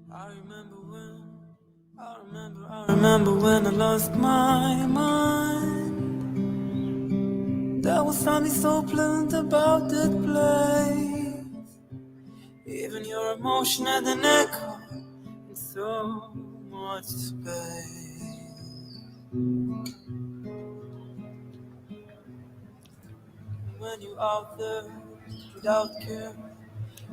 I remember when I lost my mind. There was something so pleasant about that place. Even your emotion had an echo in so much space. When you out there without care,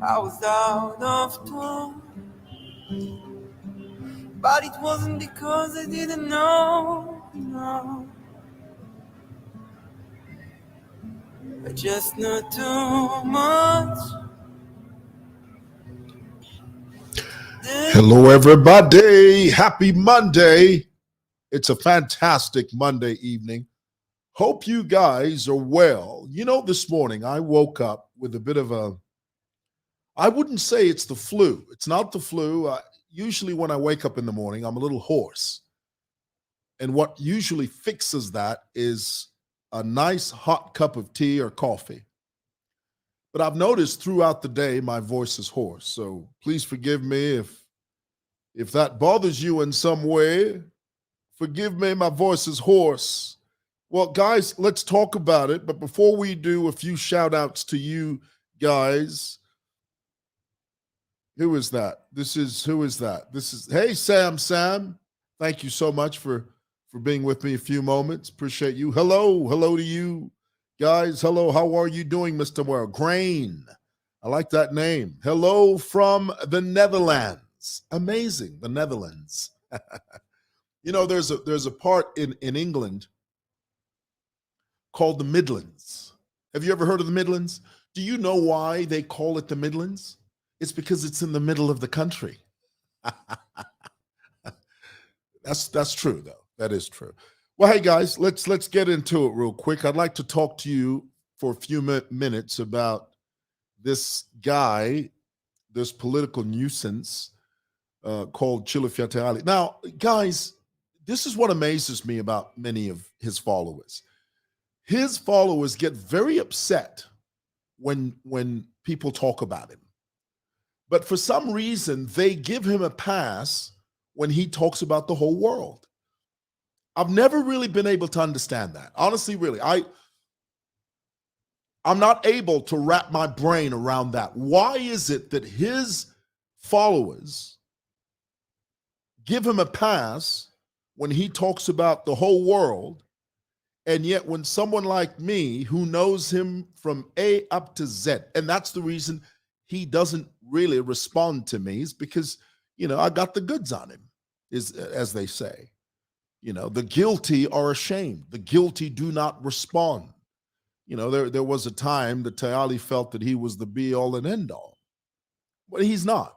I was out of tune. But it wasn't because I didn't know, no. I just knew too much. Hello, everybody. Happy Monday. It's a fantastic Monday evening. Hope you guys are well. You know, this morning I woke up with a bit of I wouldn't say it's the flu. It's not the flu. Usually, when I wake up in the morning, I'm a little hoarse. And what usually fixes that is a nice hot cup of tea or coffee. But I've noticed throughout the day my voice is hoarse. So please forgive me if that bothers you in some way. Forgive me, my voice is hoarse. Well, guys, let's talk about it. But before we do, a few shout outs to you guys. Who is that? Who is that? Hey, Sam. Thank you so much for being with me a few moments. Appreciate you. Hello to you guys. Hello, how are you doing, Mr. Well? Grain. I like that name. Hello from the Netherlands. Amazing, the Netherlands. You know, there's a part in England called the Midlands. Have you ever heard of the Midlands? Do you know why they call it the Midlands? It's because it's in the middle of the country. That's true, though. That is true. Well, hey guys, let's get into it real quick. I'd like to talk to you for a few minutes about this guy, this political nuisance called Chilufya Tayali. Now, guys, this is what amazes me about many of his followers. His followers get very upset when people talk about him. But for some reason, they give him a pass when he talks about the whole world. I've never really been able to understand that. Honestly, really, I'm not able to wrap my brain around that. Why is it that his followers give him a pass when he talks about the whole world, and yet when someone like me who knows him from A up to Z, and that's the reason he doesn't really respond to me, is because, you know, I got the goods on him, as they say. You know, the guilty are ashamed. The guilty do not respond. You know, there was a time that Tayali felt that he was the be all and end all. But he's not.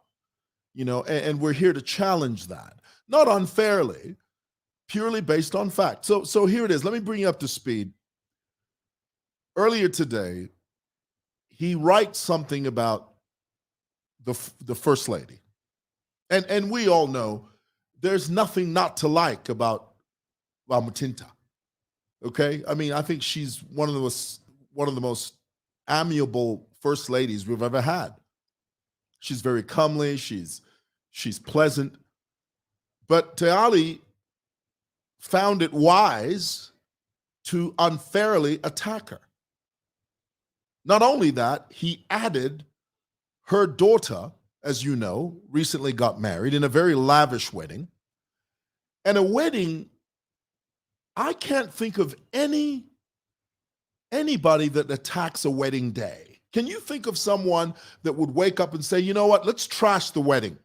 You know, and we're here to challenge that. Not unfairly, purely based on fact. So here it is. Let me bring you up to speed. Earlier today, he writes something about the first lady. And we all know there's nothing not to like about Mutinta. Okay? I mean, I think she's one of the most amiable first ladies we've ever had. She's very comely, she's pleasant. But Tayali found it wise to unfairly attack her. Not only that, he added her daughter, as you know, recently got married in a very lavish wedding. And a wedding, I can't think of anybody that attacks a wedding day. Can you think of someone that would wake up and say, you know what, let's trash the wedding.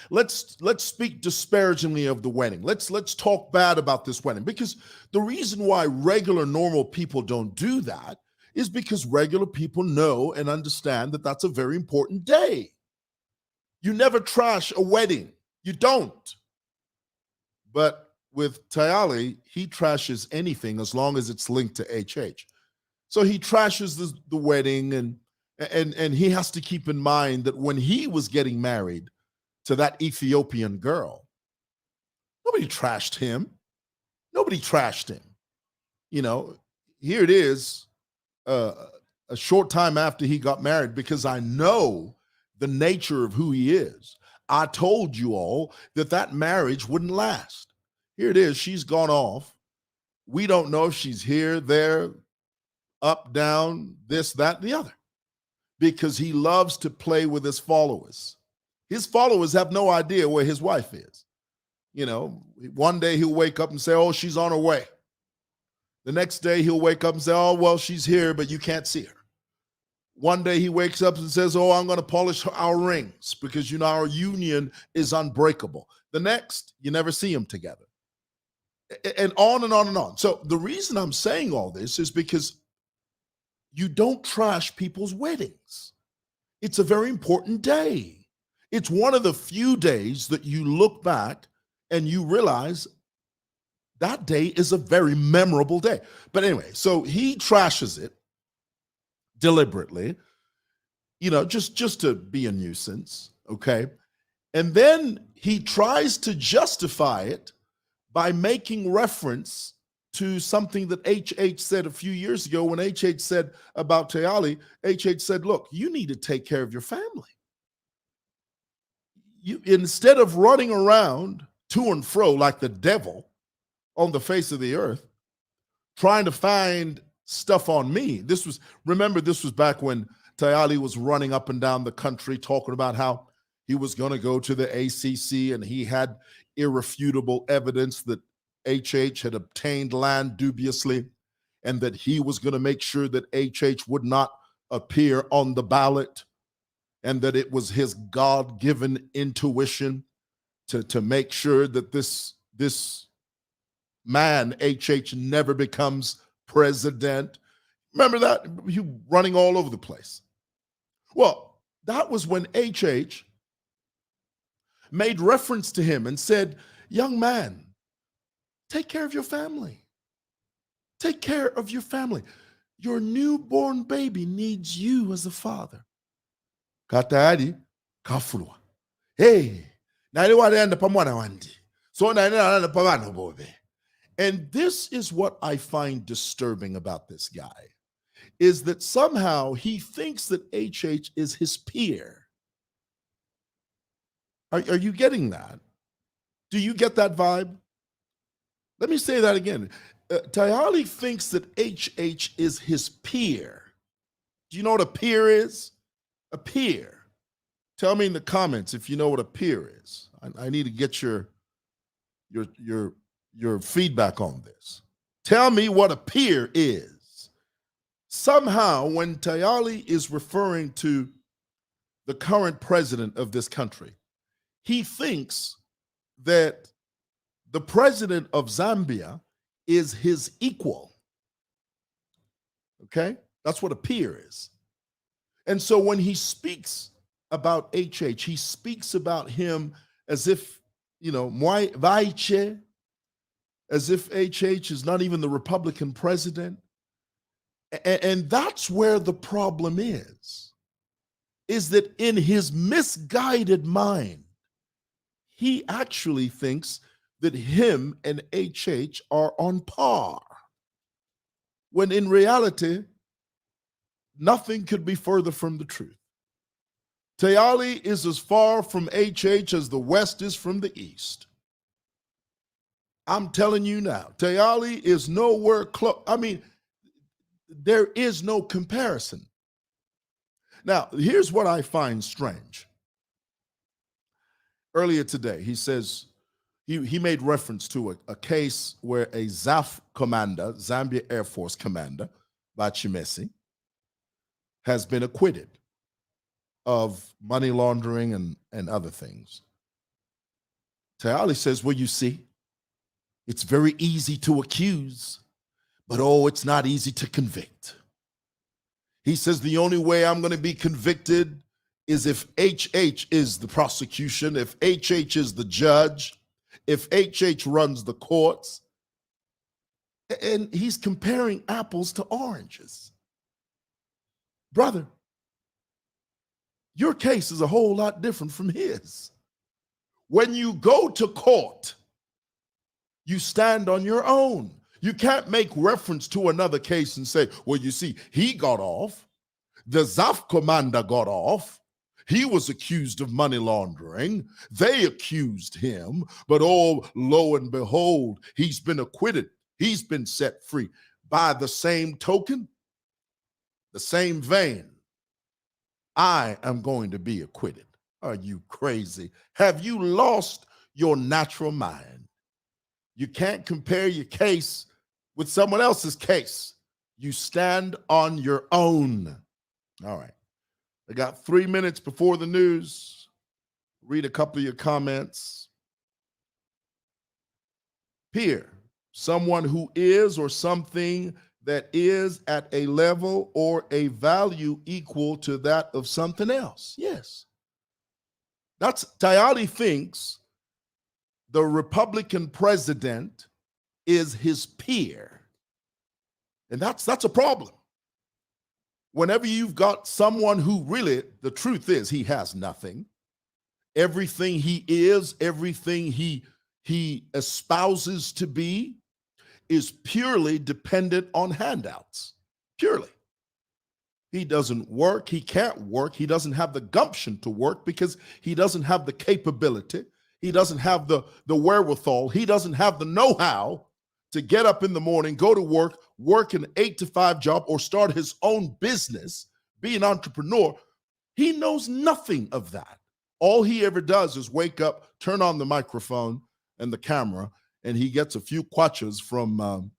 Let's speak disparagingly of the wedding. Let's talk bad about this wedding. Because the reason why regular, normal people don't do that is because regular people know and understand that that's a very important day. You never trash a wedding. You don't. But with Tayali, he trashes anything as long as it's linked to HH. So he trashes the wedding, and he has to keep in mind that when he was getting married to that Ethiopian girl, nobody trashed him. Nobody trashed him. You know, here it is, a short time after he got married, because I know the nature of who he is. I told you all that that marriage wouldn't last. Here it is. She's gone off. We don't know if she's here, there, up, down, this, that, the other, because he loves to play with his followers. His followers have no idea where his wife is. You know, one day he'll wake up and say, oh, she's on her way. The next day he'll wake up and say, oh, well, she's here, but you can't see her. One day he wakes up and says, oh, I'm going to polish our rings because, you know, our union is unbreakable. The next, you never see them together. And on and on and on. So the reason I'm saying all this is because you don't trash people's weddings. It's a very important day. It's one of the few days that you look back and you realize that day is a very memorable day. But anyway, so he trashes it deliberately, you know, just to be a nuisance, okay? And then he tries to justify it by making reference to something that HH said a few years ago when HH said about Tayali. HH said, look, you need to take care of your family. You, instead of running around to and fro like the devil on the face of the earth, trying to find stuff on me. Remember, this was back when Tayali was running up and down the country talking about how he was going to go to the ACC and he had irrefutable evidence that HH had obtained land dubiously and that he was going to make sure that HH would not appear on the ballot and that it was his God-given intuition to make sure that this man, HH, never becomes president. Remember that? You running all over the place. Well, that was when HH made reference to him and said, young man, take care of your family. Take care of your family. Your newborn baby needs you as a father. Katayali kafulwa. Hey, nani walienda pamwana wandi. So nani walienda pamwana bobe. And this is what I find disturbing about this guy, is that somehow he thinks that HH is his peer. Are you getting that? Do you get that vibe? Let me say that again. Tayali thinks that HH is his peer. Do you know what a peer is? A peer. Tell me in the comments if you know what a peer is. I need to get your feedback on this. Tell me what a peer is. Somehow, when Tayali is referring to the current president of this country, he thinks that the president of Zambia is his equal. Okay? That's what a peer is. And so when he speaks about HH, he speaks about him as if, you know, Vaiche, as if HH is not even the Republican president. And that's where the problem is that in his misguided mind, he actually thinks that him and HH are on par, when in reality, nothing could be further from the truth. Tayali is as far from HH as the West is from the East. I'm telling you now, Tayali is nowhere close. I mean, there is no comparison. Now, here's what I find strange. Earlier today, he says, he made reference to a case where a ZAF commander, Zambia Air Force commander, Bachimesi, has been acquitted of money laundering and other things. Tayali says, well, you see, it's very easy to accuse, but oh, it's not easy to convict. He says the only way I'm going to be convicted is if HH is the prosecution, if HH is the judge, if HH runs the courts. And he's comparing apples to oranges. Brother, your case is a whole lot different from his. When you go to court, you stand on your own. You can't make reference to another case and say, well, you see, he got off. The ZAF commander got off. He was accused of money laundering. They accused him, but oh, lo and behold, he's been acquitted. He's been set free. By the same token, the same vein, I am going to be acquitted. Are you crazy? Have you lost your natural mind? You can't compare your case with someone else's case. You stand on your own. All right. I got 3 minutes before the news. Read a couple of your comments. Peer, someone who is or something that is at a level or a value equal to that of something else. Yes. That's Tayali thinks the Republican president is his peer. And that's a problem. Whenever you've got someone who really, the truth is, he has nothing. Everything he is, everything he espouses to be is purely dependent on handouts. Purely. He doesn't work. He can't work. He doesn't have the gumption to work because he doesn't have the capability. He doesn't have the wherewithal. He doesn't have the know-how to get up in the morning, go to work an 8-to-5 job, or start his own business, be an entrepreneur. He knows nothing of that. All he ever does is wake up, turn on the microphone and the camera, and he gets a few kwachas from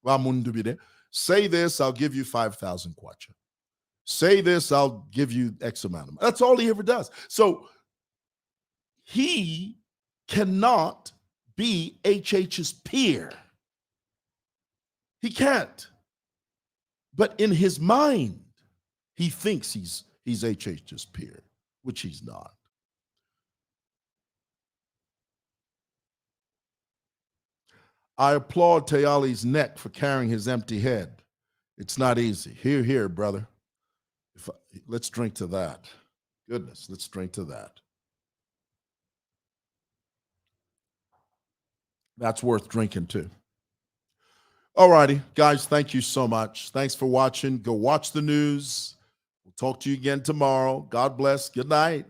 Ramundubide. Say this, I'll give you 5,000 kwacha. Say this, I'll give you X amount of money. That's all he ever does. So he cannot be HH's peer. He can't. But in his mind, he thinks he's HH's peer, which he's not. I applaud Tayali's neck for carrying his empty head. It's not easy. Hear, hear, brother. Let's drink to that. Goodness, let's drink to that. That's worth drinking too. All righty, guys, thank you so much. Thanks for watching. Go watch the news. We'll talk to you again tomorrow. God bless. Good night.